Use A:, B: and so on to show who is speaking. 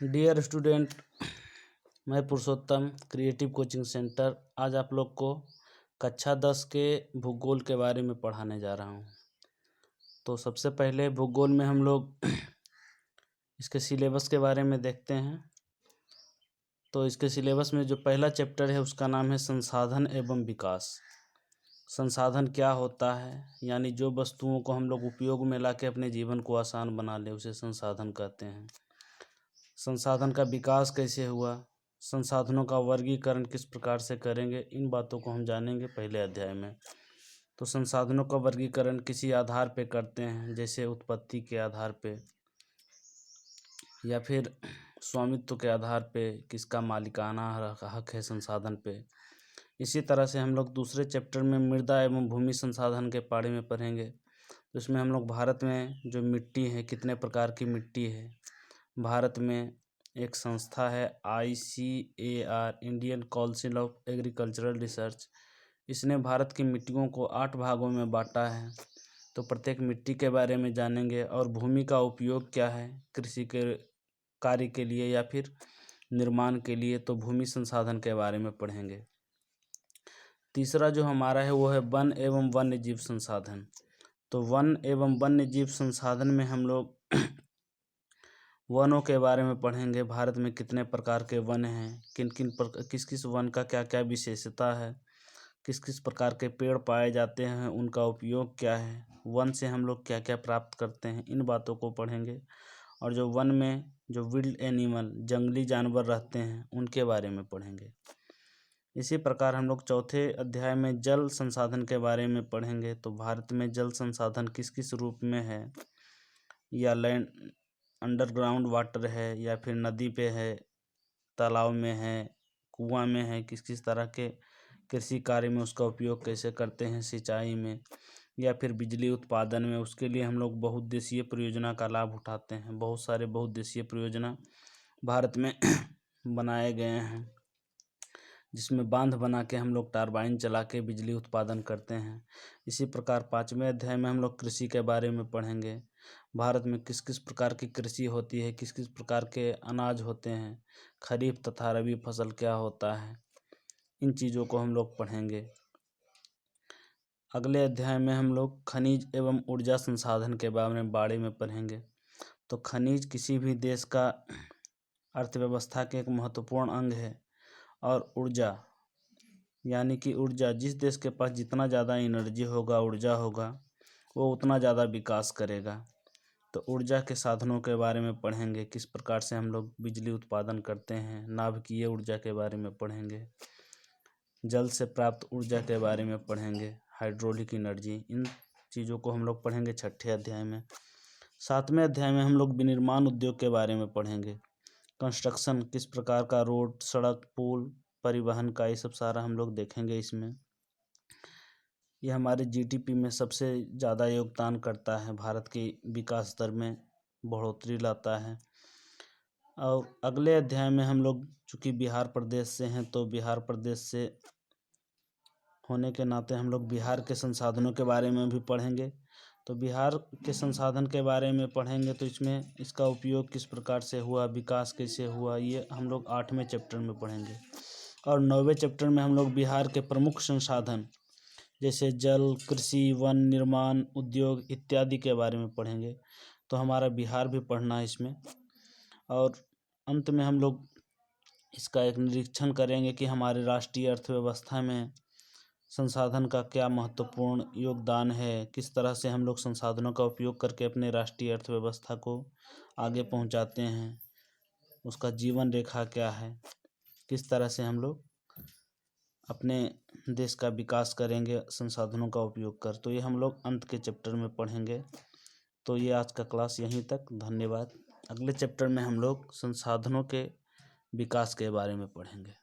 A: Dear student, मैं पुरुषोत्तम creative coaching centre आज आप लोग को कक्षा 10 के भूगोल के बारे में पढ़ाने जा रहा हूँ। तो सबसे पहले भूगोल में हम लोग इसके सिलेबस के बारे में देखते हैं। तो इसके सिलेबस में जो पहला चैप्टर है उसका नाम है संसाधन एवं विकास। संसाधन क्या होता है, यानी जो वस्तुओं को हम लोग उपयोग में लाके अपने जीवन को आसान बना ले उसे संसाधन कहते हैं। संसाधन का विकास कैसे हुआ, संसाधनों का वर्गीकरण किस प्रकार से करेंगे, इन बातों को हम जानेंगे पहले अध्याय में। तो संसाधनों का वर्गीकरण किसी आधार पे करते हैं, जैसे उत्पत्ति के आधार पे या फिर स्वामित्व के आधार पे, किसका मालिकाना हक है संसाधन पे। इसी तरह से हम लोग दूसरे चैप्टर में मृदा एवं भूमि संसाधन के बारे में पढ़ेंगे। तो इसमें हम लोग भारत में जो मिट्टी है, कितने प्रकार की मिट्टी है। भारत में एक संस्था है ICAR, Indian council of agricultural research. इसने भारत की मिट्टियों को 8 भागों में बांटा है। तो प्रत्येक मिट्टी के बारे में जानेंगे। और भूमि का उपयोग क्या है कृषि के कार्य के लिए या फिर निर्माण के लिए, तो भूमि संसाधन के बारे में पढ़ेंगे। तीसरा जो हमारा है वो है वन एवं वन्य जीव संसाधन। तो वन एवं वन्य जीव संसाधन में हम लोग वनों के बारे में पढ़ेंगे। भारत में कितने प्रकार के वन हैं, किस किस वन का क्या क्या विशेषता है, किस किस प्रकार के पेड़ पाए जाते हैं, उनका उपयोग क्या है, वन से हम लोग क्या क्या प्राप्त करते हैं, इन बातों को पढ़ेंगे। और जो वन में जो विल्ड एनिमल, जंगली जानवर रहते हैं, उनके बारे में पढ़ेंगे। इसी प्रकार हम लोग चौथे अध्याय में जल संसाधन के बारे में पढ़ेंगे। तो भारत में जल संसाधन किस किस रूप में है, या लैंड अंडरग्राउंड वाटर है, या फिर नदी पे है, तालाब में है, कुआं में है, किस किस तरह के कृषि कार्य में उसका उपयोग कैसे करते हैं, सिंचाई में या फिर बिजली उत्पादन में। उसके लिए हम लोग बहुउद्देशीय परियोजना का लाभ उठाते हैं। बहुत सारे बहुउद्देशीय परियोजना भारत में बनाए गए हैं, जिसमें बांध बना के हम लोग टरबाइन चला के बिजली उत्पादन करते हैं। इसी प्रकार 5वें अध्याय में हम लोग कृषि के बारे में पढ़ेंगे। भारत में किस किस प्रकार की कृषि होती है, किस किस प्रकार के अनाज होते हैं, खरीफ तथा रबी फसल क्या होता है, इन चीज़ों को हम लोग पढ़ेंगे। अगले अध्याय में हम लोग खनिज एवं ऊर्जा संसाधन के बारे में पढ़ेंगे। तो खनिज किसी भी देश का अर्थव्यवस्था के एक महत्वपूर्ण अंग है। और ऊर्जा यानी कि ऊर्जा, जिस देश के पास जितना ज़्यादा एनर्जी होगा, ऊर्जा होगा, वो उतना ज़्यादा विकास करेगा। तो ऊर्जा के साधनों के बारे में पढ़ेंगे, किस प्रकार से हम लोग बिजली उत्पादन करते हैं। नाभिकीय ऊर्जा के बारे में पढ़ेंगे, जल से प्राप्त ऊर्जा के बारे में पढ़ेंगे, हाइड्रोलिक एनर्जी, इन चीज़ों को हम लोग पढ़ेंगे 6ठे अध्याय में। 7वें अध्याय में हम लोग विनिर्माण उद्योग के बारे में पढ़ेंगे। कंस्ट्रक्शन, किस प्रकार का रोड, सड़क, पुल, परिवहन का, ये सब सारा हम लोग देखेंगे इसमें। ये हमारे GDP में सबसे ज़्यादा योगदान करता है, भारत के विकास दर में बढ़ोतरी लाता है। और अगले अध्याय में हम लोग चूँकि बिहार प्रदेश से हैं, तो बिहार प्रदेश से होने के नाते हम लोग बिहार के संसाधनों के बारे में भी पढ़ेंगे। तो बिहार के संसाधन के बारे में पढ़ेंगे, तो इसमें इसका उपयोग किस प्रकार से हुआ, विकास कैसे हुआ, ये हम लोग 8वें चैप्टर में पढ़ेंगे। और 9वें चैप्टर में हम लोग बिहार के प्रमुख संसाधन जैसे जल, कृषि, वन, निर्माण, उद्योग इत्यादि के बारे में पढ़ेंगे। तो हमारा बिहार भी पढ़ना है इसमें। और अंत में हम लोग इसका एक निरीक्षण करेंगे कि हमारे राष्ट्रीय अर्थव्यवस्था में संसाधन का क्या महत्वपूर्ण योगदान है, किस तरह से हम लोग संसाधनों का उपयोग करके अपने राष्ट्रीय अर्थव्यवस्था को आगे पहुंचाते हैं, उसका जीवन रेखा क्या है, किस तरह से हम लोग अपने देश का विकास करेंगे संसाधनों का उपयोग कर। तो ये हम लोग अंत के चैप्टर में पढ़ेंगे। तो ये आज का क्लास यहीं तक, धन्यवाद। अगले चैप्टर में हम लोग संसाधनों के विकास के बारे में पढ़ेंगे।